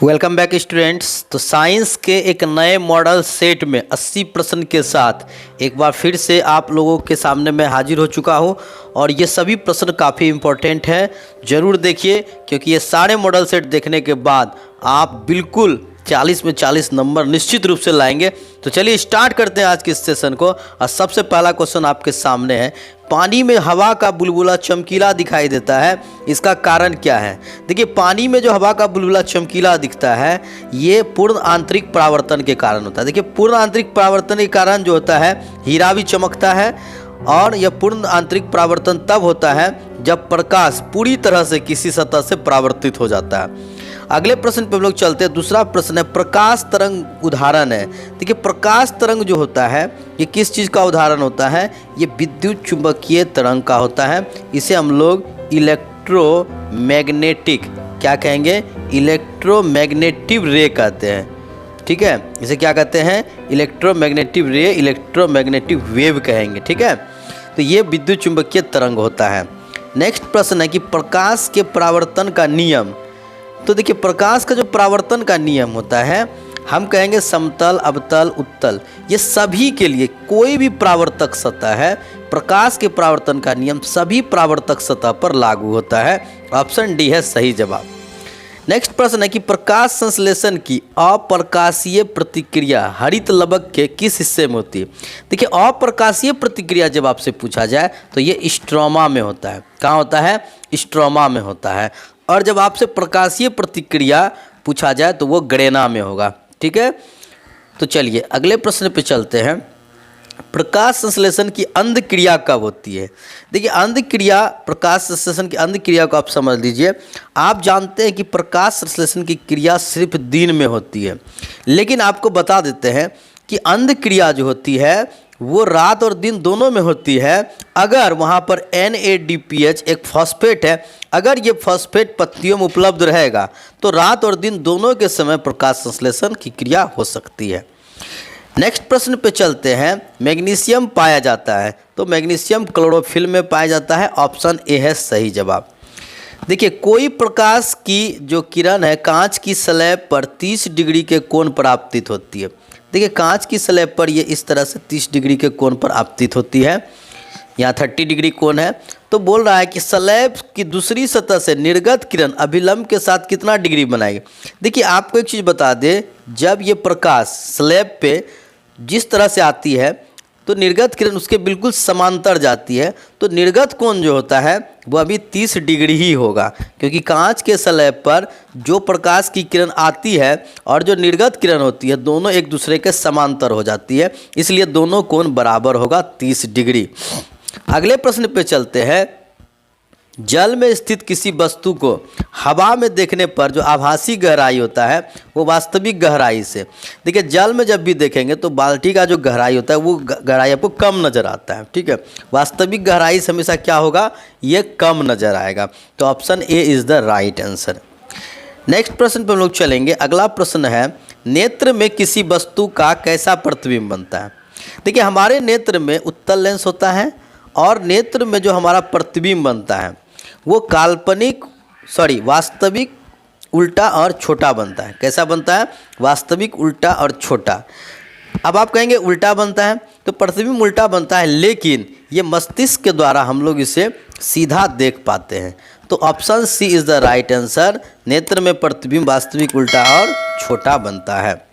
Welcome back students. तो science के एक नए मॉडल सेट में 80 प्रश्न के साथ एक बार फिर से आप लोगों के सामने मैं हाजिर हो चुका हूं और ये सभी प्रश्न काफ़ी इम्पोर्टेंट हैं। ज़रूर देखिए, क्योंकि ये सारे मॉडल सेट देखने के बाद आप बिल्कुल 40 में 40 नंबर निश्चित रूप से लाएंगे। तो चलिए स्टार्ट करते हैं आज के सेशन को। और सबसे पहला क्वेश्चन आपके सामने है, पानी में हवा का बुलबुला चमकीला दिखाई देता है, इसका कारण क्या है? देखिए, पानी में जो हवा का बुलबुला चमकीला दिखता है ये पूर्ण आंतरिक परावर्तन के कारण होता है। देखिए, पूर्ण आंतरिक परावर्तन के कारण जो होता है हीरा भी चमकता है, और यह पूर्ण आंतरिक परावर्तन तब होता है जब प्रकाश पूरी तरह से किसी सतह से परावर्तित हो जाता है। अगले प्रश्न पे हम लोग चलते हैं। दूसरा प्रश्न है, प्रकाश तरंग उदाहरण है। देखिए, प्रकाश तरंग जो होता है ये किस चीज़ का उदाहरण होता है? ये विद्युत चुंबकीय तरंग का होता है। इसे हम लोग इलेक्ट्रोमैग्नेटिक, क्या कहेंगे, इलेक्ट्रोमैग्नेटिव रे कहते हैं। ठीक है, इसे क्या कहते हैं? इलेक्ट्रोमैग्नेटिव रे, इलेक्ट्रोमैग्नेटिव वेव कहेंगे। ठीक है, तो ये विद्युत चुंबकीय तरंग होता है। नेक्स्ट प्रश्न है कि प्रकाश के परावर्तन का नियम। तो देखिए, प्रकाश का जो परावर्तन का नियम होता है, हम कहेंगे समतल, अवतल, उत्तल, ये सभी के लिए कोई भी परावर्तक सतह है, प्रकाश के परावर्तन का नियम सभी परावर्तक सतह पर लागू होता है। ऑप्शन डी है सही जवाब। नेक्स्ट प्रश्न है कि प्रकाश संश्लेषण की अप्रकाशीय प्रतिक्रिया हरित लवक के किस हिस्से में होती है? देखिए, अप्रकाशीय प्रतिक्रिया जब आपसे पूछा जाए तो ये स्ट्रोमा में होता है। कहाँ होता है? स्ट्रोमा में होता है। और जब आपसे प्रकाशीय प्रतिक्रिया पूछा जाए तो वो गणना में होगा। ठीक है, तो चलिए अगले प्रश्न पे चलते हैं। प्रकाश संश्लेषण की अंध क्रिया कब होती है? देखिए, अंध क्रिया, प्रकाश संश्लेषण की अंध क्रिया को आप समझ लीजिए। आप जानते हैं कि प्रकाश संश्लेषण की क्रिया सिर्फ दिन में होती है, लेकिन आपको बता देते हैं कि अंध क्रिया जो होती है वो रात और दिन दोनों में होती है। अगर वहाँ पर NADPH एक फॉस्फेट है, अगर ये फॉस्फेट पत्तियों में उपलब्ध रहेगा तो रात और दिन दोनों के समय प्रकाश संश्लेषण की क्रिया हो सकती है। नेक्स्ट प्रश्न पे चलते हैं। मैग्नीशियम पाया जाता है, तो मैग्नीशियम क्लोरोफिल में पाया जाता है। ऑप्शन ए है सही जवाब। देखिए, कोई प्रकाश की जो किरण है कांच की स्लैब पर 30 डिग्री के कोण पर आपतित होती है। देखिए, कांच की स्लैब पर ये इस तरह से 30 डिग्री के कोण पर आपतित होती है। यहाँ 30 डिग्री कोण है। तो बोल रहा है कि स्लैब की दूसरी सतह से निर्गत किरण अभिलंब के साथ कितना डिग्री बनाएगी? देखिए, आपको एक चीज़ बता दें, जब ये प्रकाश स्लैब पे जिस तरह से आती है तो निर्गत किरण उसके बिल्कुल समांतर जाती है, तो निर्गत कोण जो होता है वो अभी 30 डिग्री ही होगा, क्योंकि कांच के स्लैब पर जो प्रकाश की किरण आती है और जो निर्गत किरण होती है दोनों एक दूसरे के समांतर हो जाती है, इसलिए दोनों कोण बराबर होगा 30 डिग्री। अगले प्रश्न पे चलते हैं। जल में स्थित किसी वस्तु को हवा में देखने पर जो आभासी गहराई होता है वो वास्तविक गहराई से, देखिए, जल में जब भी देखेंगे तो बाल्टी का जो गहराई होता है वो गहराई आपको कम नज़र आता है। ठीक है, वास्तविक गहराई से हमेशा क्या होगा? ये कम नज़र आएगा। तो option A is the right answer. Next प्रश्न पर हम लोग चलेंगे। अगला प्रश्न है, नेत्र में किसी वस्तु का कैसा प्रतिबिंब बनता है? देखिए, हमारे नेत्र में उत्तल लेंस होता है और नेत्र में जो हमारा प्रतिबिंब बनता है वो वास्तविक उल्टा और छोटा बनता है। कैसा बनता है? वास्तविक उल्टा और छोटा। अब आप कहेंगे उल्टा बनता है, तो प्रतिबिंब उल्टा बनता है, लेकिन ये मस्तिष्क के द्वारा हम लोग इसे सीधा देख पाते हैं। तो option C is the right answer. नेत्र में प्रतिबिंब वास्तविक उल्टा और छोटा बनता है।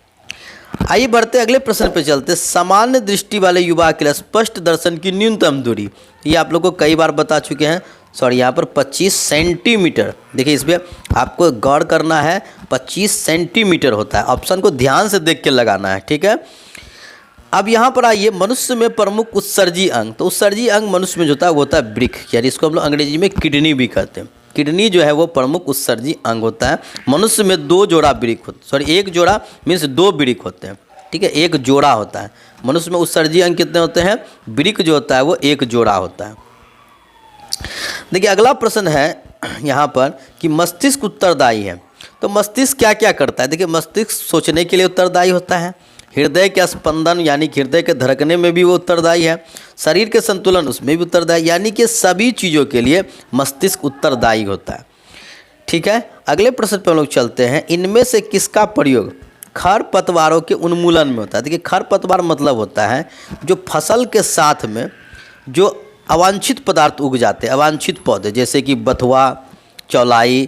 आइए बढ़ते अगले प्रश्न पे चलते। सामान्य दृष्टि वाले युवा के लिए स्पष्ट दर्शन की न्यूनतम दूरी, ये आप लोग को कई बार बता चुके हैं। यहाँ पर 25 सेंटीमीटर। देखिए, इसमें आपको गौर करना है, 25 सेंटीमीटर होता है। ऑप्शन को ध्यान से देख के लगाना है। ठीक है, अब यहाँ पर आइए, मनुष्य में प्रमुख उत्सर्जी अंग। तो उत्सर्जी अंग मनुष्य में जो होता है वो होता है वृक्क, यानी इसको हम लोग अंग्रेजी में किडनी भी कहते हैं। किडनी जो है वो प्रमुख उत्सर्जी अंग होता है। मनुष्य में 2 जोड़ा वृक्क एक जोड़ा मीन्स 2 वृक्क होते हैं। ठीक है, एक जोड़ा होता है। मनुष्य में उत्सर्जी अंग कितने होते हैं? वृक्क जो होता है वो एक जोड़ा होता है। देखिए, अगला प्रश्न है यहाँ पर कि मस्तिष्क उत्तरदायी है। तो मस्तिष्क क्या क्या करता है? देखिए, मस्तिष्क सोचने के लिए उत्तरदायी होता है, हृदय के स्पंदन यानी कि हृदय के धड़कने में भी वो उत्तरदायी है, शरीर के संतुलन उसमें भी उत्तरदायी, यानी कि सभी चीज़ों के लिए मस्तिष्क उत्तरदायी होता है। ठीक है, अगले प्रश्न पे हम लोग चलते हैं, इनमें से किसका प्रयोग खरपतवारों के उन्मूलन में होता है। देखिए खरपतवार मतलब होता है जो फसल के साथ में जो अवांछित पदार्थ उग जाते हैं, अवांछित पौधे, जैसे कि बथुआ, चौलाई,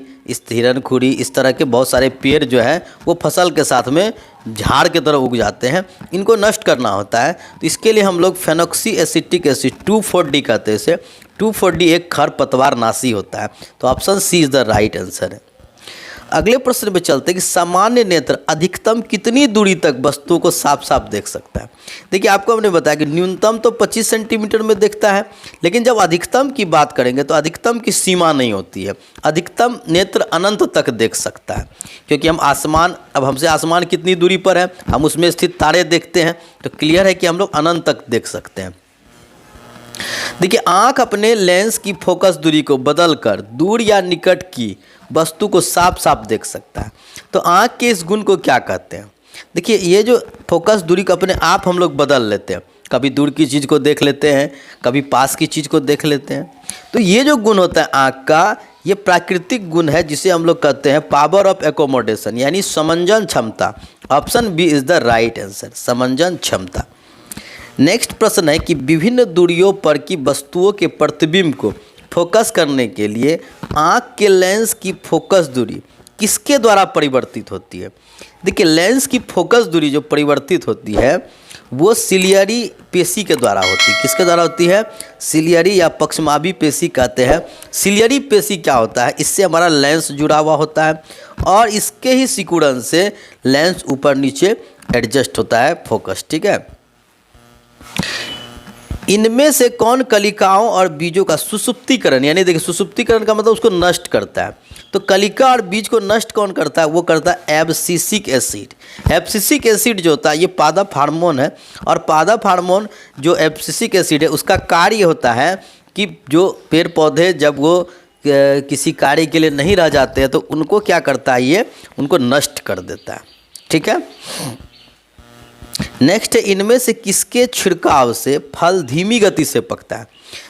हिरणखुरी, इस तरह के बहुत सारे पेड़ जो है वो फसल के साथ में झाड़ के तरह उग जाते हैं, इनको नष्ट करना होता है। तो इसके लिए हम लोग फेनोक्सी एसिटिक एसिड 2,4-D कहते हैं इसे। 2,4-D एक खरपतवार नाशी होता है। तो option C is the right answer है। अगले प्रश्न पे चलते हैं कि सामान्य नेत्र अधिकतम कितनी दूरी तक वस्तुओं को साफ साफ देख सकता है। देखिए आपको हमने बताया कि न्यूनतम तो 25 सेंटीमीटर में देखता है, लेकिन जब अधिकतम की बात करेंगे तो अधिकतम की सीमा नहीं होती है। अधिकतम नेत्र अनंत तक देख सकता है, क्योंकि हम आसमान, अब हमसे आसमान कितनी दूरी पर है, हम उसमें स्थित तारे देखते हैं, तो क्लियर है कि हम लोग अनंत तक देख सकते हैं। देखिए आँख अपने लेंस की फोकस दूरी को बदलकर दूर या निकट की वस्तु को साफ साफ देख सकता है। तो आँख के इस गुण को क्या कहते हैं? देखिए ये जो फोकस दूरी को अपने आप हम लोग बदल लेते हैं, कभी दूर की चीज़ को देख लेते हैं, कभी पास की चीज़ को देख लेते हैं। तो ये जो गुण होता है आँख का, ये प्राकृतिक गुण है जिसे हम लोग कहते हैं पावर ऑफ एकोमोडेशन, यानी समंजन क्षमता। Option B is the right answer, समंजन क्षमता। नेक्स्ट प्रश्न है कि विभिन्न दूरियों पर की वस्तुओं के प्रतिबिंब को फोकस करने के लिए आँख के लेंस की फोकस दूरी किसके द्वारा परिवर्तित होती है? देखिए लेंस की फोकस दूरी जो परिवर्तित होती है वो सिलियरी पेशी के द्वारा होती है। किसके द्वारा होती है? सिलियरी या पक्षमाभी पेशी कहते हैं। सिलियरी पेशी क्या होता है? इससे हमारा लेंस जुड़ा हुआ होता है और इसके ही सिकुड़न से लेंस ऊपर नीचे एडजस्ट होता है फोकस, ठीक है। इनमें से कौन कलिकाओं और बीजों का सुसुप्तीकरण, यानी देखिए सुसुप्तीकरण का मतलब उसको नष्ट करता है। तो कलिका और बीज को नष्ट कौन करता है? वो करता है एब्सिसिक एसिड। एब्सिसिक एसिड जो होता है ये पादप हार्मोन है, और पादप हार्मोन जो एब्सिसिक एसिड है उसका कार्य होता है कि जो पेड़ पौधे जब वो किसी कार्य के लिए नहीं रह जाते हैं तो उनको क्या करता है, ये उनको नष्ट कर देता है, ठीक है। नेक्स्ट है, इनमें से किसके छिड़काव से फल धीमी गति से पकता है?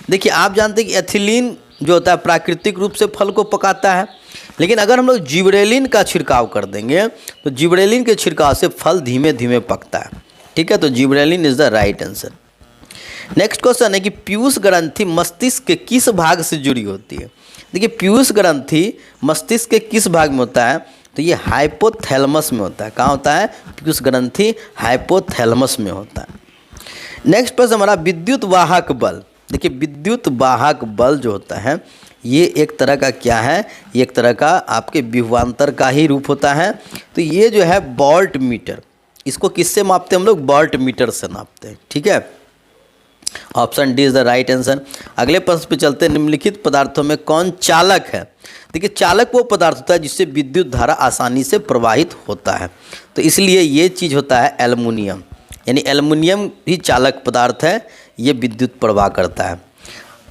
देखिए आप जानते हैं कि एथिलीन जो होता है प्राकृतिक रूप से फल को पकाता है, लेकिन अगर हम लोग जिबरेलिन का छिड़काव कर देंगे तो जिबरेलिन के छिड़काव से फल धीमे धीमे पकता है, ठीक है। तो gibberellin is the right answer. Next question है कि पीयूष ग्रंथि मस्तिष्क के किस भाग से जुड़ी होती है? देखिए पीयूष ग्रंथि मस्तिष्क के किस भाग में होता है? तो ये हाइपोथैलेमस में होता है। कहाँ होता है? पीयूष ग्रंथि हाइपोथैलेमस में होता है। नेक्स्ट प्रश्न हमारा विद्युत वाहक बल। देखिए विद्युत वाहक बल जो होता है ये एक तरह का क्या है? ये एक तरह का आपके विभवांतर का ही रूप होता है। तो ये जो है वोल्ट मीटर, इसको किससे मापते हैं हम लोग? वोल्ट मीटर से नापते हैं, ठीक है। Option D is the right answer. अगले प्रश्न पे चलते हैं, निम्नलिखित पदार्थों में कौन चालक है? देखिए चालक वो पदार्थ होता है जिससे विद्युत धारा आसानी से प्रवाहित होता है, तो इसलिए ये चीज़ होता है एल्युमिनियम, यानी एल्युमिनियम ही चालक पदार्थ है, ये विद्युत प्रवाह करता है।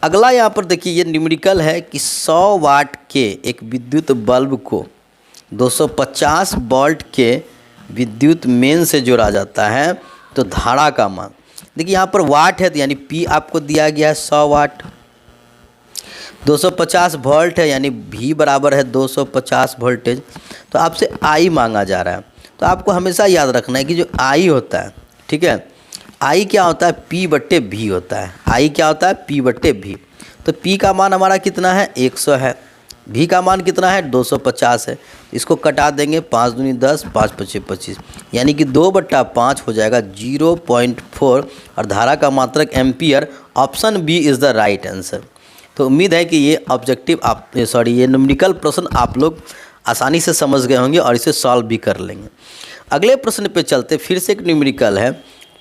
अगला यहाँ पर देखिए ये न्यूमेरिकल है कि 100 वाट के एक विद्युत बल्ब को 250 वोल्ट के विद्युत मेन से जोड़ा जाता है तो धारा का मान, देखिए यहाँ पर वाट है तो यानी P आपको दिया गया है 100 वाट, 250 वोल्ट है यानी V बराबर है 250 वोल्टेज, तो आपसे I मांगा जा रहा है। तो आपको हमेशा याद रखना है कि जो I होता है, ठीक है, I क्या होता है? P/V होता है। I क्या होता है? P/V। तो P का मान हमारा कितना है? 100 है। V का मान कितना है? 250 है। इसको कटा देंगे, 5 दूनी 10, 5 पचे 25, यानी कि 2/5 हो जाएगा 0.4, और धारा का मात्रक ampere. Option B is the right answer. तो उम्मीद है कि ये ऑब्जेक्टिव ये न्यूमेरिकल प्रश्न आप लोग आसानी से समझ गए होंगे और इसे सॉल्व भी कर लेंगे। अगले प्रश्न पे चलते, फिर से एक न्यूमेरिकल है।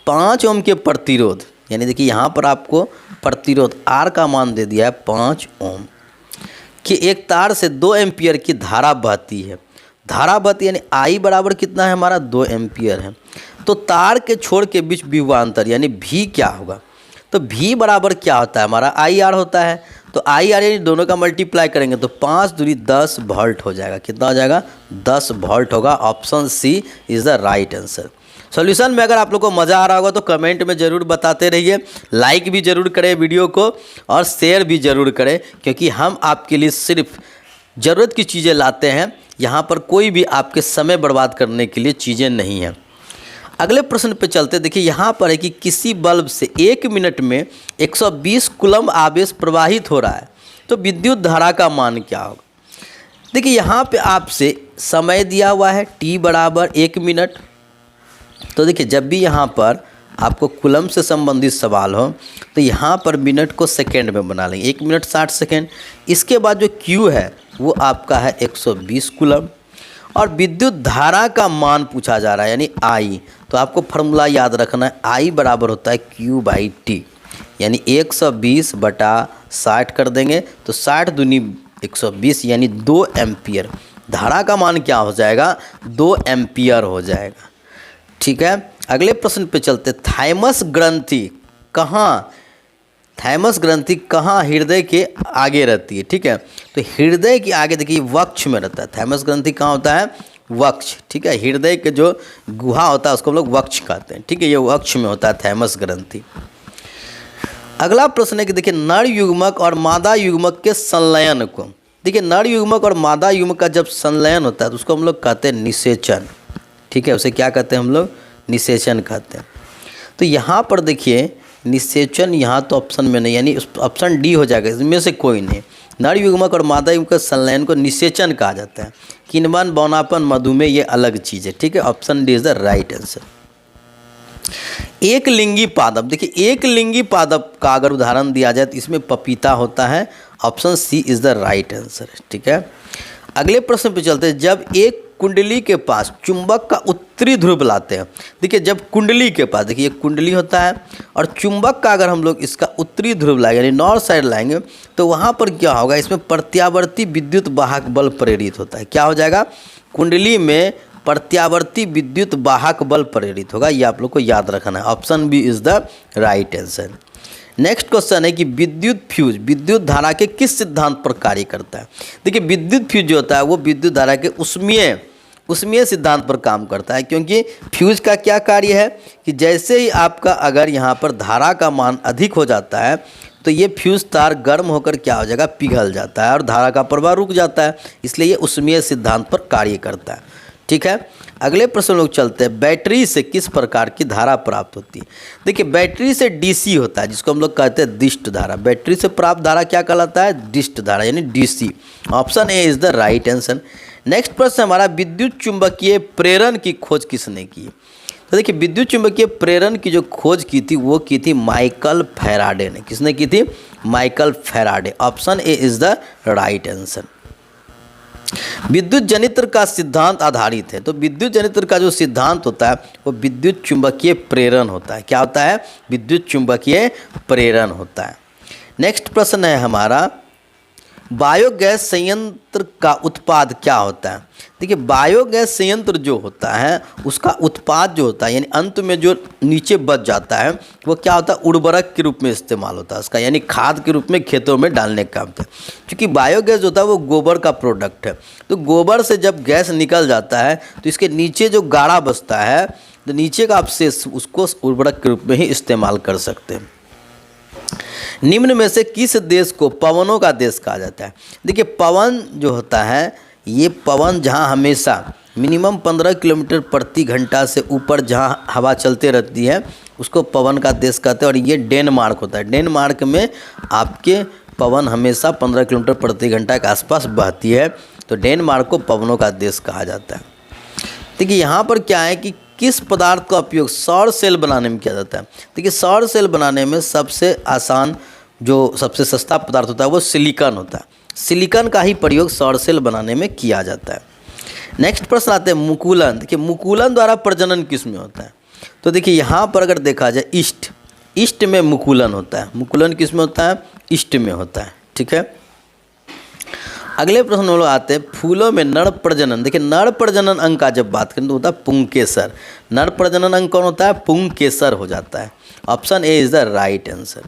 5 ओम के प्रतिरोध, यानी देखिए यहाँ पर आपको प्रतिरोध R का मान दे दिया है 5 ओम कि एक तार से 2 एम्पियर की धारा बहती है। धारा बहती यानी I बराबर कितना है हमारा? 2 एम्पियर है। तो तार के छोर के बीच विभवांतर यानी V क्या होगा? तो V बराबर क्या होता है हमारा? IR होता है। तो IR यानी दोनों का मल्टीप्लाई करेंगे तो 5 दूनी 10 वोल्ट हो जाएगा। कितना हो जाएगा? 10 वोल्ट होगा। Option C is the right answer. Solution में अगर आप लोग को मज़ा आ रहा होगा तो कमेंट में ज़रूर बताते रहिए, लाइक भी ज़रूर करें वीडियो को और शेयर भी ज़रूर करें, क्योंकि हम आपके लिए सिर्फ ज़रूरत की चीज़ें लाते हैं। यहाँ पर कोई भी आपके समय बर्बाद करने के लिए चीज़ें नहीं हैं। अगले प्रश्न पे चलते। देखिए यहाँ पर है कि किसी बल्ब से 1 मिनट में 120 कूलम्ब आवेश प्रवाहित हो रहा है, तो विद्युत धारा का मान क्या होगा। देखिए यहाँ पे आपसे समय दिया हुआ है t बराबर 1 मिनट। तो देखिए जब भी यहाँ पर आपको कूलम्ब से संबंधित सवाल हो तो यहाँ पर मिनट को सेकेंड में बना लेंगे, 1 मिनट 60 सेकेंड। इसके बाद जो Q है वो आपका है 120 कूलम्ब, और विद्युत धारा का मान पूछा जा रहा है यानी I। तो आपको फार्मूला याद रखना है, I बराबर होता है Q/T, यानी 120 बटा 60 कर देंगे तो 60 दूनी 120 यानी 2 एम्पियर। धारा का मान क्या हो जाएगा, 2 एम्पियर हो जाएगा। ठीक है, अगले प्रश्न पे चलते। थाइमस ग्रंथि कहाँ हृदय के आगे रहती है। ठीक है, तो हृदय के आगे देखिए वक्ष में रहता है। थाइमस ग्रंथि कहाँ होता है, वक्ष। ठीक है, हृदय के जो गुहा होता है उसको हम लोग वक्ष कहते हैं। ठीक है, ये वक्ष में होता है थाइमस ग्रंथि। अगला प्रश्न है कि देखिए नर युग्मक और मादा युग्मक के संलयन को, देखिए नर युग्मक और मादा युग्मक का जब संलयन होता है तो उसको हम लोग कहते हैं निषेचन। ठीक है, उसे क्या कहते हैं हम लोग, निषेचन कहते हैं। तो यहाँ पर देखिए निषेचन यहाँ तो ऑप्शन में नहीं, यानी ऑप्शन डी हो जाएगा, इसमें से कोई नहीं। नर युग्मक और मादा युग्मक के संलयन को निषेचन कहा जाता है। किण्वन, बौनापन, मधुमेह ये अलग चीज़ है। ठीक है, option D is the right answer. एक लिंगी पादप, देखिए एक लिंगी पादप का अगर उदाहरण दिया जाए तो इसमें पपीता होता है। Option C is the right answer. ठीक है, अगले प्रश्न पे चलते हैं। जब एक कुंडली के पास चुंबक का उत्तरी ध्रुव लाते हैं, देखिए जब कुंडली के पास, देखिए ये कुंडली होता है और चुंबक का अगर हम लोग इसका उत्तरी ध्रुव लाएंगे यानी नॉर्थ साइड लाएंगे तो वहाँ पर क्या होगा, इसमें प्रत्यावर्ती विद्युत वाहक बल प्रेरित होता है। क्या हो जाएगा, कुंडली में प्रत्यावर्ती विद्युत वाहक बल प्रेरित होगा। ये आप लोग को याद रखना है। Option B is the right answer. Next question है कि विद्युत फ्यूज विद्युत धारा के किस सिद्धांत पर कार्य करता है। देखिए विद्युत फ्यूज जो होता है वो विद्युत धारा के उष्मीय सिद्धांत पर काम करता है, क्योंकि फ्यूज का क्या कार्य है कि जैसे ही आपका अगर यहाँ पर धारा का मान अधिक हो जाता है तो ये फ्यूज तार गर्म होकर क्या हो जाएगा, पिघल जाता है और धारा का प्रवाह रुक जाता है। इसलिए ये उष्मीय सिद्धांत पर कार्य करता है। ठीक है, अगले प्रश्न लोग चलते हैं। बैटरी से किस प्रकार की धारा प्राप्त होती है। देखिए बैटरी से डीसी होता है, जिसको हम लोग कहते हैं दिष्ट धारा। बैटरी से प्राप्त धारा क्या कहलाता है, दिष्ट धारा यानी DC. Option A is the right answer. Next प्रश्न हमारा, विद्युत चुंबकीय प्रेरण की खोज किसने की। तो देखिए विद्युत चुंबकीय प्रेरण की जो खोज की थी वो की थी माइकल फैराडे ने। किसने की थी, Michael Faraday. Option A is the right answer. विद्युत जनित्र का सिद्धांत आधारित है। तो विद्युत जनित्र का जो सिद्धांत होता है वो विद्युत चुंबकीय प्रेरण होता है। क्या होता है, विद्युत चुंबकीय प्रेरण होता है। नेक्स्ट प्रश्न है हमारा, बायोगैस संयंत्र का उत्पाद क्या होता है। देखिए बायोगैस संयंत्र जो होता है उसका उत्पाद जो होता है यानी अंत में जो नीचे बच जाता है वो क्या होता है, उर्वरक के रूप में इस्तेमाल होता है उसका, यानी खाद के रूप में खेतों में डालने का काम होता है। क्योंकि बायोगैस जो होता है वो गोबर का प्रोडक्ट है, तो गोबर से जब गैस निकल जाता है तो इसके नीचे जो गाढ़ा बचता है तो नीचे का अवशेष उसको उर्वरक के रूप में ही इस्तेमाल कर सकते हैं। निम्न में से किस देश को पवनों का देश कहा जाता है। देखिए पवन जो होता है ये पवन जहाँ हमेशा मिनिमम 15 किलोमीटर प्रति घंटा से ऊपर जहाँ हवा चलते रहती है उसको पवन का देश कहते हैं। और ये डेनमार्क होता है। डेनमार्क में आपके पवन हमेशा 15 किलोमीटर प्रति घंटा के आसपास बहती है, तो डेनमार्क को पवनों का देश कहा जाता है। देखिए यहाँ पर क्या है कि किस पदार्थ का उपयोग सौर सेल बनाने में किया जाता है। देखिए सौर सेल बनाने में सबसे आसान जो सबसे सस्ता पदार्थ होता है वो सिलिकॉन होता है। सिलिकॉन का ही प्रयोग सौर सेल बनाने में किया जाता है। नेक्स्ट प्रश्न आते हैं मुकुलन। देखिए मुकुलन द्वारा प्रजनन किस में होता है। तो देखिए यहाँ पर अगर देखा जाए ईस्ट में मुकुलन होता है। मुकुलन किस में होता है, ईस्ट में होता है। ठीक है, अगले प्रश्न में लोग आते हैं फूलों में नर प्रजनन। देखिए नर प्रजनन अंग का जब बात करें तो होता है पुंकेसर। नर प्रजनन अंग कौन होता है, पुंकेसर हो जाता है। Option A is the right answer.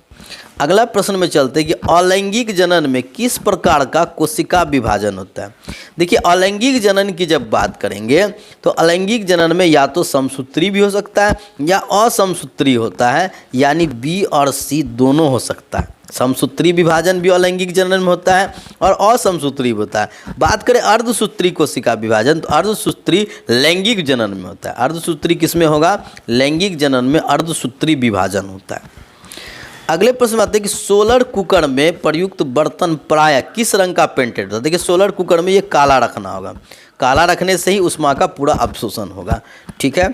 अगला प्रश्न में चलते हैं कि अलैंगिक जनन में किस प्रकार का कोशिका विभाजन होता है। देखिए अलैंगिक जनन की जब बात करेंगे तो अलैंगिक जनन में या तो समसूत्री भी हो सकता है या असमसूत्री होता है, यानी बी और सी दोनों हो सकता है। समसूत्री विभाजन भी अलैंगिक जनन में होता है और असमसूत्री भी होता है। बात करें अर्धसूत्री कोशिका विभाजन, तो अर्धसूत्री लैंगिक जनन में होता है। अर्धसूत्री किस में होगा? लैंगिक जनन में अर्धसूत्री विभाजन होता है। अगले प्रश्न में आते हैं कि सोलर कुकर में प्रयुक्त बर्तन प्रायः किस रंग का पेंटेड होता है? देखिए सोलर कुकर में ये काला रखना होगा, काला रखने से ही उष्मा का पूरा अवशोषण होगा। ठीक है,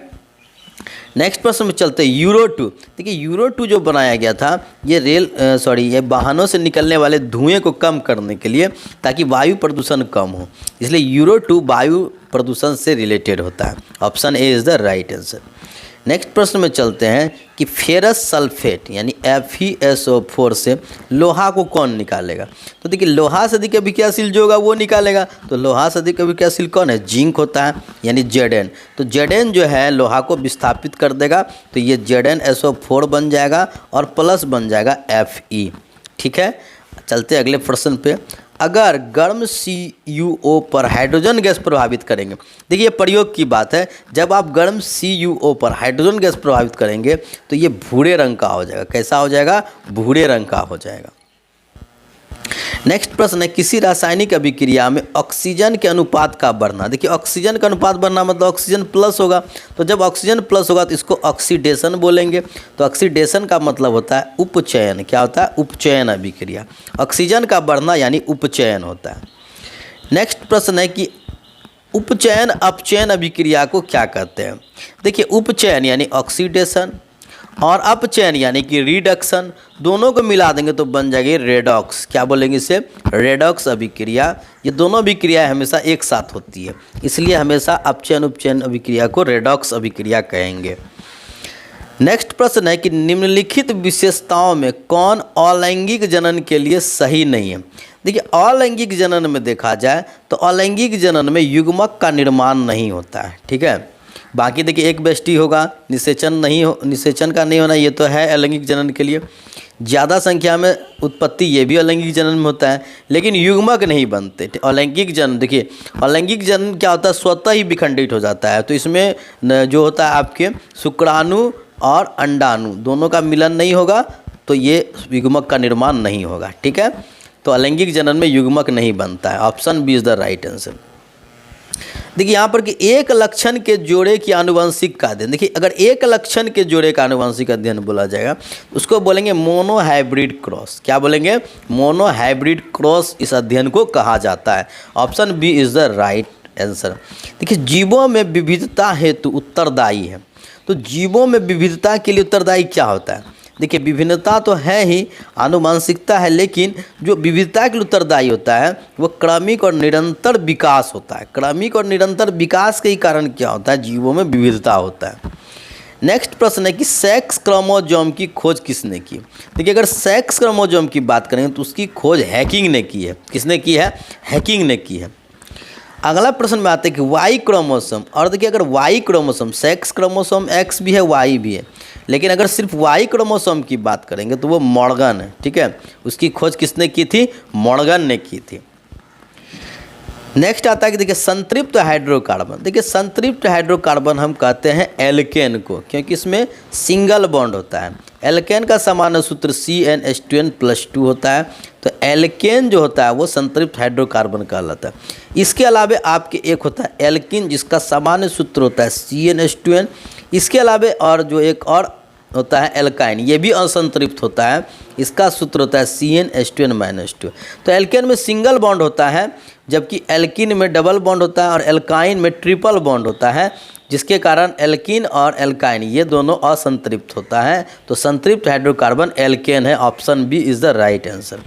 नेक्स्ट प्रश्न में चलते हैं यूरो 2। देखिए यूरो 2 जो बनाया गया था ये ये वाहनों से निकलने वाले धुएं को कम करने के लिए, ताकि वायु प्रदूषण कम हो, इसलिए यूरो 2 वायु प्रदूषण से रिलेटेड होता है। Option A is the right answer. Next प्रश्न में चलते हैं कि फेरस सल्फेट यानी FeSO4 से लोहा को कौन निकालेगा? तो देखिए लोहा से अधिक अभिक्रियाशील जो होगा वो निकालेगा, तो लोहा से अधिक अभिक्रियाशील कौन है? जिंक होता है, यानी Zn। तो Zn जो है लोहा को विस्थापित कर देगा, तो ये ZnSO4 बन जाएगा और प्लस बन जाएगा Fe। ठीक है, चलते अगले प्रश्न पे। अगर गर्म CuO पर हाइड्रोजन गैस प्रभावित करेंगे, देखिए ये प्रयोग की बात है, जब आप गर्म CuO पर हाइड्रोजन गैस प्रभावित करेंगे तो ये भूरे रंग का हो जाएगा। कैसा हो जाएगा? भूरे रंग का हो जाएगा। नेक्स्ट प्रश्न है किसी रासायनिक अभिक्रिया में ऑक्सीजन के अनुपात का बढ़ना। देखिए ऑक्सीजन का अनुपात बढ़ना मतलब ऑक्सीजन प्लस होगा, तो जब ऑक्सीजन प्लस होगा तो इसको ऑक्सीडेशन बोलेंगे। तो ऑक्सीडेशन का मतलब होता है उपचयन। क्या होता है? उपचयन अभिक्रिया। ऑक्सीजन का बढ़ना यानी उपचयन होता है। नेक्स्ट प्रश्न है कि उपचयन अपचयन अभिक्रिया को क्या कहते हैं? देखिए उपचयन यानी ऑक्सीडेशन और अपचयन यानी कि रिडक्शन, दोनों को मिला देंगे तो बन जाएगी रेडॉक्स। क्या बोलेंगे इसे? रेडॉक्स अभिक्रिया। ये दोनों अभिक्रियाएं हमेशा एक साथ होती है, इसलिए हमेशा अपचयन उपचयन अभिक्रिया को रेडॉक्स अभिक्रिया कहेंगे। नेक्स्ट प्रश्न है कि निम्नलिखित विशेषताओं में कौन अलैंगिक जनन के लिए सही नहीं है? देखिए अलैंगिक जनन में देखा जाए तो अलैंगिक जनन में युग्मक का निर्माण नहीं होता है। ठीक है, बाकी देखिए एक बेष्टि होगा, निषेचन का नहीं होना, ये तो है अलैंगिक जनन के लिए। ज़्यादा संख्या में उत्पत्ति ये भी अलैंगिक जनन में होता है, लेकिन युग्मक नहीं बनते अलैंगिक जनन। देखिए अलैंगिक जनन क्या होता है? स्वतः ही विखंडित हो जाता है, तो इसमें जो होता है आपके शुक्राणु और अंडाणु दोनों का मिलन नहीं होगा, तो ये युग्मक का निर्माण नहीं होगा। ठीक है, तो अलैंगिक जनन में युग्मक नहीं बनता है। Option B is the right answer. देखिए यहाँ पर कि एक लक्षण के जोड़े की आनुवंशिक का अध्ययन। देखिए अगर एक लक्षण के जोड़े का आनुवंशिक अध्ययन बोला जाएगा उसको बोलेंगे मोनोहाइब्रिड क्रॉस। क्या बोलेंगे? मोनोहाइब्रिड क्रॉस इस अध्ययन को कहा जाता है। Option B is the right answer. देखिए जीवों में विविधता हेतु उत्तरदायी है, तो जीवों में विविधता के लिए उत्तरदायी क्या होता है? देखिए विभिन्नता तो है ही, आनुवंशिकता है, लेकिन जो विविधता के लिए उत्तरदायी होता है वो क्रमिक और निरंतर विकास होता है। क्रमिक और निरंतर विकास के ही कारण क्या होता है? जीवों में विविधता होता है। नेक्स्ट प्रश्न है कि सेक्स क्रोमोसोम की खोज किसने की? देखिए अगर सेक्स क्रोमोसोम की बात करेंगे तो उसकी खोज हैकिंग ने की है। किसने की है? हैकिंग ने की है। अगला प्रश्न में आते हैं कि वाई क्रोमोसोम, और देखिए अगर Y chromosome, sex chromosome X भी है वाई भी है, लेकिन अगर सिर्फ वाई क्रोमोसोम की बात करेंगे तो वो मॉर्गन है। ठीक है, उसकी खोज किसने की थी? मॉर्गन ने की थी। नेक्स्ट आता है कि देखिए संतृप्त हाइड्रोकार्बन। देखिए संतृप्त हाइड्रोकार्बन हम कहते हैं एल्केन को, क्योंकि इसमें सिंगल बॉन्ड होता है। एल्केन का सामान्य सूत्र CnH2n+2 होता है, तो एल्केन जो होता है वो संतृप्त हाइड्रोकार्बन कहलाता है। इसके अलावा आपके एक होता है एल्किन जिसका सामान्य सूत्र होता है CnH2n। इसके अलावा और जो एक और होता है एल्काइन, ये भी असंतृप्त होता है, इसका सूत्र होता है CnH2n-2। तो एल्केन में सिंगल बॉन्ड होता है, जबकि एल्किन में डबल बॉन्ड होता है और एल्काइन में ट्रिपल बॉन्ड होता है, जिसके कारण एल्किन और एल्काइन ये दोनों असंतृप्त होता है। तो संतृप्त हाइड्रोकार्बन एल्केन है। Option B is the right answer.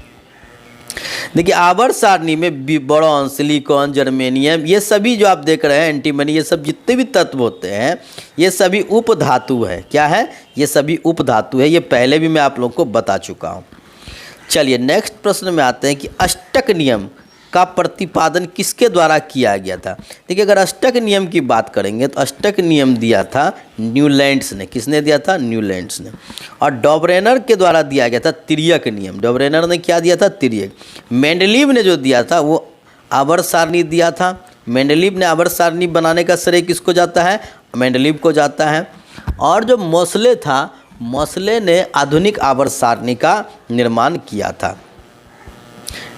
देखिए आवर्त सारणी में बोरॉन, सिलिकॉन, जर्मेनियम, ये सभी जो आप देख रहे हैं, एंटीमनी, ये सब जितने भी तत्व होते हैं ये सभी उपधातु है। क्या है? ये सभी उपधातु है। ये पहले भी मैं आप लोगों को बता चुका हूँ। चलिए नेक्स्ट प्रश्न में आते हैं कि अष्टक नियम का प्रतिपादन किसके द्वारा किया गया था? देखिए अगर अष्टक नियम की बात करेंगे तो अष्टक नियम दिया था न्यूलैंड्स ने। किसने दिया था? न्यूलैंड्स ने। और डॉबरेनर के द्वारा दिया गया था तिर्यक नियम। डॉबरेनर ने क्या दिया था? तिर्यक। मेंडलीव ने जो दिया था वो आवर्त सारणी दिया था। मेंडलीव ने आवर्त सारणी बनाने का श्रेय किसको जाता है? मेंडलीव को जाता है। और जो मोसले था मोसले ने आधुनिक आवर्त सारणी का निर्माण किया था।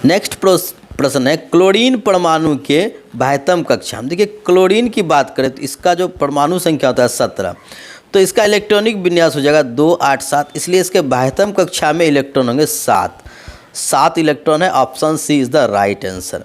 नेक्स्ट प्रश्न है क्लोरीन परमाणु के बाह्यतम कक्षा। हम देखिए क्लोरीन की बात करें तो इसका जो परमाणु संख्या होता है 17, तो इसका इलेक्ट्रॉनिक विन्यास हो जाएगा 2 8 7, इसलिए इसके बाह्यतम कक्षा में इलेक्ट्रॉन होंगे 7 इलेक्ट्रॉन है। Option C is the right answer.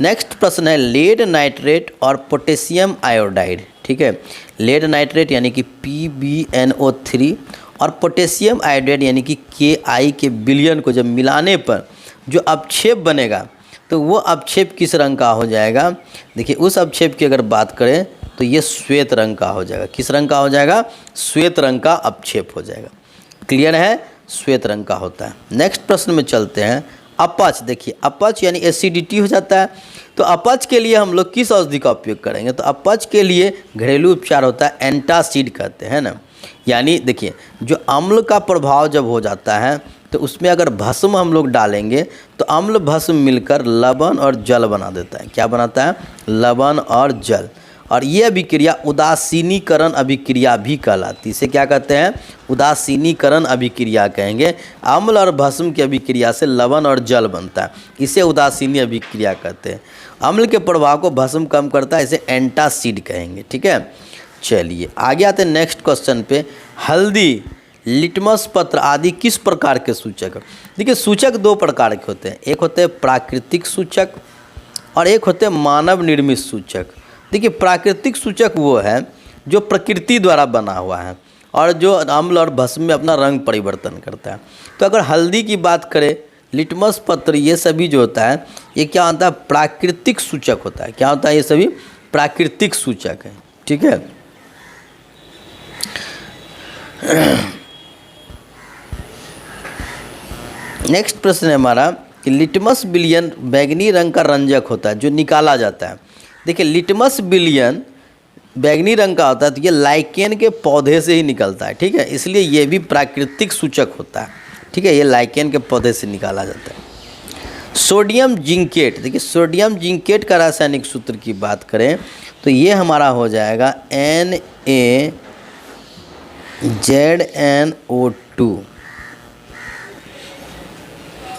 Next प्रश्न है लेड नाइट्रेट और पोटेशियम आयोडाइड। ठीक है, लेड नाइट्रेट यानी कि PbNO3 और पोटेशियम आयोडाइड यानी कि Ki के विलयन को जब मिलाने पर जो अपक्षेप बनेगा तो वो अपक्षेप किस रंग का हो जाएगा। देखिए उस अपक्षेप की अगर बात करें तो ये श्वेत रंग का हो जाएगा। किस रंग का हो जाएगा? श्वेत रंग का अपक्षेप हो जाएगा। क्लियर है, श्वेत रंग का होता है। नेक्स्ट प्रश्न में चलते हैं। अपच, देखिए अपच यानी एसिडिटी हो जाता है, तो अपच के लिए हम लोग किस औषधि का उपयोग करेंगे? तो अपच के लिए घरेलू उपचार होता है एंटासिड कहते हैं ना। यानी देखिए जो अम्ल का प्रभाव जब हो जाता है तो उसमें अगर भस्म हम लोग डालेंगे तो अम्ल भस्म मिलकर लवण और जल बना देता है। क्या बनाता है? लवण और जल। और ये अभिक्रिया उदासीनीकरण अभिक्रिया भी कहलाती है। इसे क्या कहते हैं? उदासीनीकरण अभिक्रिया कहेंगे। अम्ल और भस्म की अभिक्रिया से लवण और जल बनता है, इसे उदासीनी अभिक्रिया कहते हैं। अम्ल के प्रभाव को भस्म कम करता है, इसे एंटासिड कहेंगे। ठीक है, चलिए आगे आते हैं नेक्स्ट क्वेश्चन पे। हल्दी, लिटमस पत्र आदि किस प्रकार के सूचक? देखिए सूचक 2 प्रकार के होते हैं, एक होते हैं प्राकृतिक सूचक और एक होते हैं मानव निर्मित सूचक। देखिए प्राकृतिक सूचक वो है जो प्रकृति द्वारा बना हुआ है और जो अम्ल और भस्म में अपना रंग परिवर्तन करता है। तो अगर हल्दी की बात करें, लिटमस पत्र, ये सभी जो होता है ये क्या होता है? प्राकृतिक सूचक होता है। क्या होता है? ये सभी प्राकृतिक सूचक है। ठीक है, नेक्स्ट प्रश्न है हमारा कि लिटमस विलयन बैंगनी रंग का रंजक होता है जो निकाला जाता है। देखिए लिटमस विलयन बैंगनी रंग का होता है तो ये लाइकेन के पौधे से ही निकलता है। ठीक है, इसलिए ये भी प्राकृतिक सूचक होता है। ठीक है, ये लाइकेन के पौधे से निकाला जाता है। सोडियम जिंकेट, देखिए सोडियम जिंकेट का रासायनिक सूत्र की बात करें तो ये हमारा हो जाएगा NaZnO2।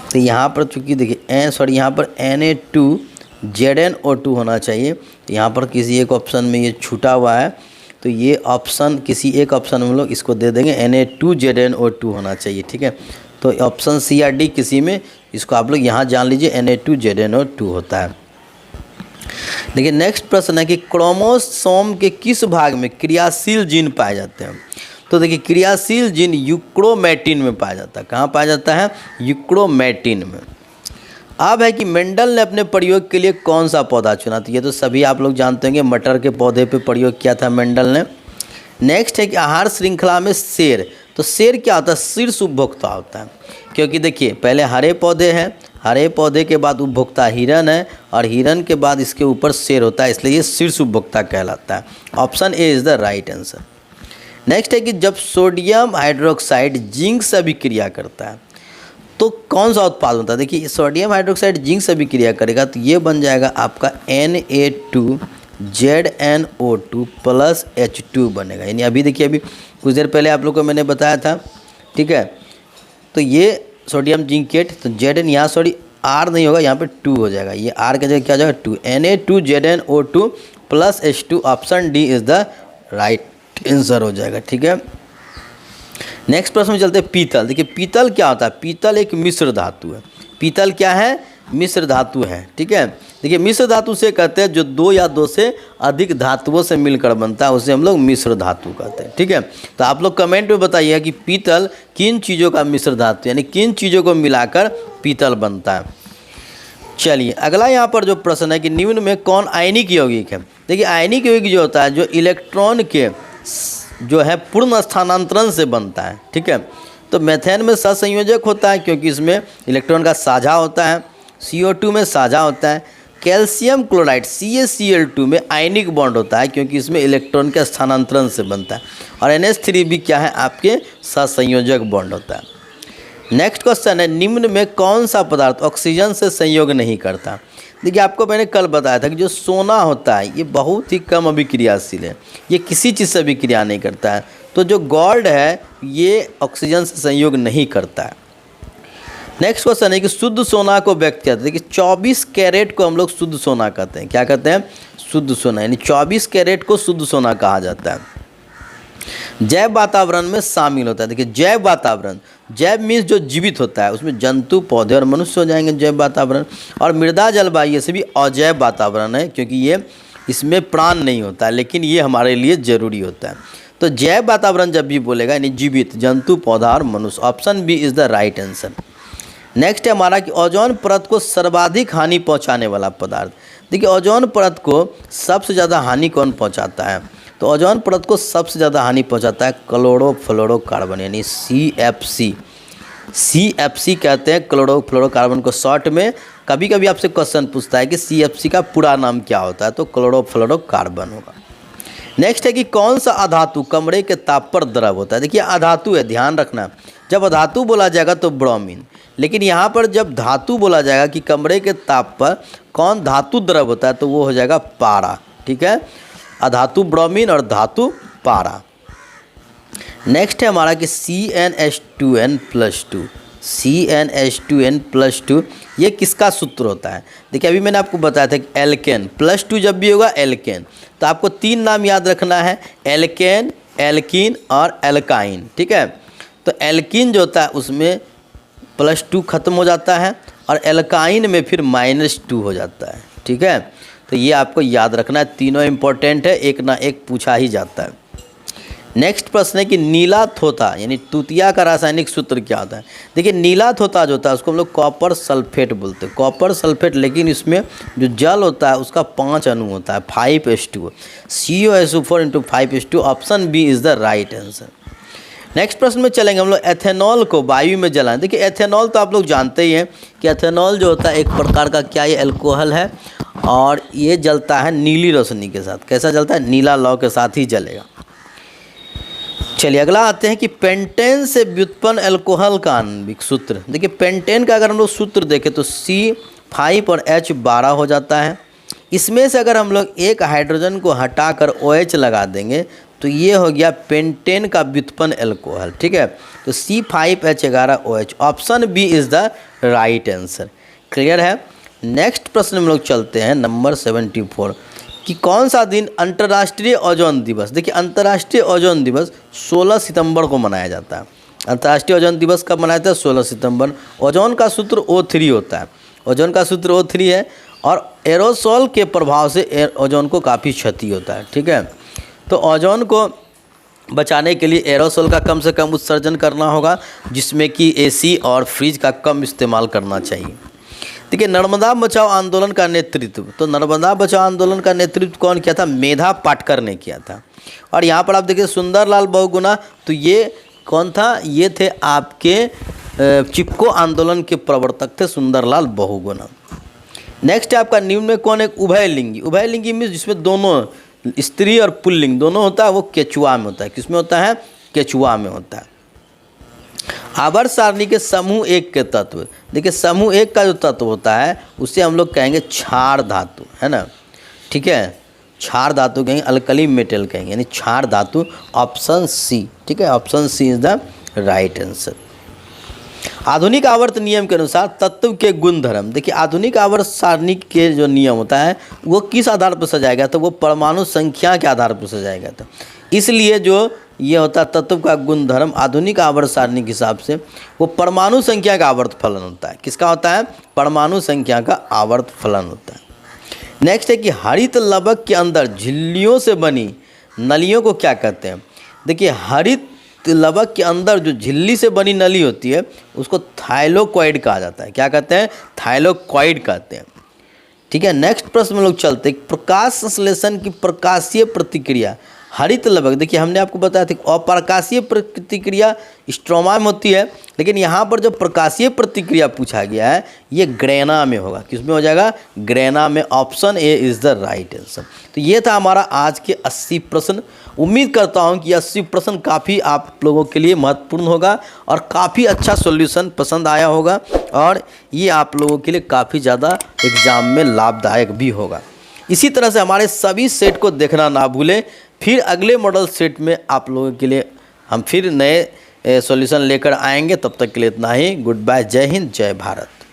तो यहाँ पर चूँकि देखिए यहाँ पर Na2ZnO2 होना चाहिए। तो यहाँ पर किसी एक ऑप्शन में ये छूटा हुआ है, तो ये ऑप्शन किसी एक ऑप्शन में हम लोग इसको दे देंगे, Na2ZnO2 होना चाहिए। ठीक है, तो ऑप्शन सी या डी किसी में इसको आप लोग यहाँ जान लीजिए, Na2ZnO2 होता है। देखिए नेक्स्ट प्रश्न है कि क्रोमोसोम के किस भाग में क्रियाशील जीन पाए जाते हैं? तो देखिए क्रियाशील जीन यूक्रोमेटिन में पाया जाता है। कहाँ पाया जाता है? यूक्रोमेटिन में। अब है कि मेंडल ने अपने प्रयोग के लिए कौन सा पौधा चुना? तो ये तो सभी आप लोग जानते होंगे, मटर के पौधे पे प्रयोग किया था मेंडल ने। नेक्स्ट है कि आहार श्रृंखला में शेर, तो शेर क्या होता है? शीर्ष उपभोक्ता होता है, क्योंकि देखिए पहले हरे पौधे हैं, हरे पौधे के बाद उपभोक्ता हिरन है और हिरन के बाद इसके ऊपर शेर होता है, इसलिए ये शीर्ष उपभोक्ता कहलाता है। Option A is the right answer. Next है कि जब सोडियम हाइड्रोक्साइड जिंक से अभिक्रिया करता है तो कौन सा उत्पाद होता है? देखिए सोडियम हाइड्रोक्साइड जिंक से अभिक्रिया करेगा तो ये बन जाएगा आपका Na2ZnO2 प्लस H2 बनेगा। यानी अभी देखिए अभी कुछ देर पहले आप लोग को मैंने बताया था। ठीक है, तो ये सोडियम जिंकेट, तो Zn यहाँ सॉरी R नहीं होगा, यहाँ पे 2 हो जाएगा। ये R के जगह क्या हो जाएगा? 2। Na2ZnO2 plus H2, option D is the right answer हो जाएगा। ठीक है, नेक्स्ट प्रश्न में चलते हैं पीतल। देखिए पीतल क्या होता है? पीतल एक मिश्र धातु है। पीतल क्या है? मिश्र धातु है। ठीक है, देखिए मिश्र धातु से कहते हैं जो 2 या 2 से अधिक धातुओं से मिलकर बनता है, उसे हम लोग मिश्र धातु कहते हैं। ठीक है, तो आप लोग कमेंट में बताइए कि पीतल किन चीज़ों का मिश्र धातु, यानी किन चीज़ों को मिलाकर पीतल बनता है। चलिए अगला यहाँ पर जो प्रश्न है कि निम्न में कौन आयनिक यौगिक है? देखिए आयनिक यौगिक जो होता है जो इलेक्ट्रॉन के जो है पूर्ण स्थानांतरण से बनता है। ठीक है, तो मेथेन में सहसंयोजक होता है क्योंकि इसमें इलेक्ट्रॉन का साझा होता है। CO2 में साझा होता है। कैल्शियम क्लोराइड CaCl2 में आयनिक बॉन्ड होता है क्योंकि इसमें इलेक्ट्रॉन के स्थानांतरण से बनता है। और NH3 भी क्या है? आपके सहसंयोजक बॉन्ड होता है। नेक्स्ट क्वेश्चन है निम्न में कौन सा पदार्थ ऑक्सीजन से संयोग नहीं करता? देखिए आपको मैंने कल बताया था कि जो सोना होता है ये बहुत ही कम अभिक्रियाशील है, ये किसी चीज़ से अभिक्रिया नहीं करता है। तो जो गोल्ड है ये ऑक्सीजन से संयोग नहीं करता है। नेक्स्ट क्वेश्चन है कि शुद्ध सोना को व्यक्त किया जाता है। देखिए 24 कैरेट को हम लोग शुद्ध सोना कहते हैं। क्या कहते हैं? शुद्ध सोना, यानी 24 कैरेट को शुद्ध सोना कहा जाता है। जैव वातावरण में शामिल होता है। देखिए जैव वातावरण, जैव मीन्स जो जीवित होता है, उसमें जंतु, पौधे और मनुष्य हो जाएंगे जैव वातावरण। और मृदा, जलवायु ये सभी अजैव वातावरण है, क्योंकि ये इसमें प्राण नहीं होता है, लेकिन ये हमारे लिए ज़रूरी होता है। तो जैव वातावरण जब भी बोलेगा यानी जीवित, जंतु, पौधा और मनुष्य। Option B is the right answer. Next है हमारा कि ओजोन परत को सर्वाधिक हानि पहुंचाने वाला पदार्थ। देखिए ओजोन परत को सबसे ज़्यादा हानि कौन पहुंचाता है? तो ओजोन परत को सबसे ज़्यादा हानि पहुंचाता है क्लोरोफ्लोरोकार्बन, यानी CFC। CFC कहते हैं क्लोरोफ्लोरोकार्बन को शॉर्ट में। कभी कभी आपसे क्वेश्चन पूछता है कि CFC का पूरा नाम क्या होता है, तो क्लोरोफ्लोरोकार्बन होगा। नेक्स्ट है कि कौन सा अधातु कमरे के ताप पर द्रव होता है। देखिए अधातु है, ध्यान रखना, जब अधातु बोला जाएगा तो ब्रोमीन, लेकिन यहाँ पर जब धातु बोला जाएगा कि कमरे के ताप पर कौन धातु द्रव होता है, तो वो हो जाएगा पारा। ठीक है, अधातु ब्रोमीन और धातु पारा। नेक्स्ट है हमारा कि CnH2n+2। CnH2n+2 ये किसका सूत्र होता है? देखिए अभी मैंने आपको बताया था कि एल्केन +2 जब भी होगा एल्केन, तो आपको 3 नाम याद रखना है, एल्केन, एल्कीन और एल्काइन। ठीक है, तो एल्कीन जो होता है उसमें +2 खत्म हो जाता है और एल्काइन में फिर -2 हो जाता है। ठीक है, तो ये आपको याद रखना है, तीनों इंपॉर्टेंट है, एक ना एक पूछा ही जाता है। नेक्स्ट प्रश्न है कि नीला थोथा यानी तूतिया का रासायनिक सूत्र क्या होता है? देखिए नीला थोथा जो होता है उसको हम लोग कॉपर सल्फेट बोलते हैं, कॉपर सल्फेट, लेकिन इसमें जो जल होता है उसका 5 अणु होता है, 5H2, COSO4 × 5H2। Option B is the right answer. Next प्रश्न में चलेंगे हम लोग, एथेनॉल को वायु में जलाएं। देखिए एथेनॉल तो आप लोग जानते ही हैं कि एथेनॉल जो होता है एक प्रकार का क्या, ये अल्कोहल है और ये जलता है नीली रोशनी के साथ। कैसा जलता है? नीला लौ के साथ ही जलेगा। चलिए अगला आते हैं कि पेंटेन से व्युत्पन्न अल्कोहल का आणविक सूत्र। देखिए पेंटेन का अगर हम लोग सूत्र देखें तो C5 और H12 हो जाता है। इसमें से अगर हम लोग एक हाइड्रोजन को हटाकर OH लगा देंगे तो ये हो गया पेंटेन का व्युत्पन्न अल्कोहल। ठीक है, तो C5H11OH। Option B is the right answer. Clear है। नेक्स्ट प्रश्न में लोग चलते हैं नंबर 74 कि कौन सा दिन अंतर्राष्ट्रीय ओजोन दिवस। देखिए अंतर्राष्ट्रीय ओजोन दिवस 16 सितंबर को मनाया जाता है। अंतर्राष्ट्रीय ओजोन दिवस कब मनाया जाता है? 16 सितंबर। ओजोन का सूत्र O3 होता है, ओजोन का सूत्र O3 है और एरोसोल के प्रभाव से ओजोन को काफ़ी क्षति होता है। ठीक है, तो ओजोन को बचाने के लिए एरोसोल का कम से कम उत्सर्जन करना होगा, जिसमें कि AC और फ्रिज का कम इस्तेमाल करना चाहिए। देखिए नर्मदा बचाओ आंदोलन का नेतृत्व, तो नर्मदा बचाओ आंदोलन का नेतृत्व कौन किया था? मेधा पाटकर ने किया था। और यहाँ पर आप देखिए सुंदरलाल बहुगुणा, तो ये कौन था? ये थे आपके चिपको आंदोलन के प्रवर्तक थे सुंदरलाल बहुगुणा। नेक्स्ट है आपका निम्न में कौन एक उभयलिंगी। उभयलिंगी मीन्स जिसमें दोनों स्त्री और पुल्लिंग दोनों होता है, वो केचुआ में होता है। किसमें होता है? केचुआ में होता है। आवर्त सारणी के समूह 1 के तत्व। देखिए समूह 1 का जो तत्व होता है उसे हम लोग कहेंगे क्षार धातु, है ना। ठीक है, क्षार धातु कहेंगे, अल्कली मेटल कहेंगे, यानी क्षार धातु। Option C. ठीक है, option C is the right answer. आधुनिक आवर्त नियम के अनुसार तत्व के गुणधर्म। देखिए आधुनिक आवर्त सारणी के जो नियम होता है वो किस आधार पर सजाया गया था? वो परमाणु संख्या के आधार पर सजाया गया था। इसलिए जो ये होता है तत्व का गुणधर्म आधुनिक आवर्त सारणी के हिसाब से वो परमाणु संख्या का आवर्त फलन होता है। किसका होता है? परमाणु संख्या का आवर्त फलन होता है। नेक्स्ट है कि हरित लवक के अंदर झिल्लियों से बनी नलियों को क्या कहते हैं? देखिए हरित लवक के अंदर जो झिल्ली से बनी नली होती है उसको थाइलोकॉइड कहा जाता है। क्या कहते हैं? थाइलोकॉइड कहते हैं। ठीक है, नेक्स्ट प्रश्न में लोग चलते हैं, प्रकाश संश्लेषण की प्रकाशीय प्रतिक्रिया हरित लवक, देखिए हमने आपको बताया था अप्रकाशीय प्रतिक्रिया स्ट्रोमा में होती है, लेकिन यहाँ पर जो प्रकाशीय प्रतिक्रिया पूछा गया है ये ग्रेना में होगा। किसमें हो जाएगा? ग्रेना में। Option A is the right answer. तो ये था हमारा आज के 80 प्रश्न। उम्मीद करता हूँ कि 80 प्रश्न काफ़ी आप लोगों के लिए महत्वपूर्ण होगा और काफ़ी अच्छा सॉल्यूशन पसंद आया होगा और ये आप लोगों के लिए काफ़ी ज़्यादा एग्ज़ाम में लाभदायक भी होगा। इसी तरह से हमारे सभी सेट को देखना ना भूलें। फिर अगले मॉडल सेट में आप लोगों के लिए हम फिर नए सॉल्यूशन लेकर आएंगे। तब तक के लिए इतना ही। Good bye. जय हिंद, जय भारत।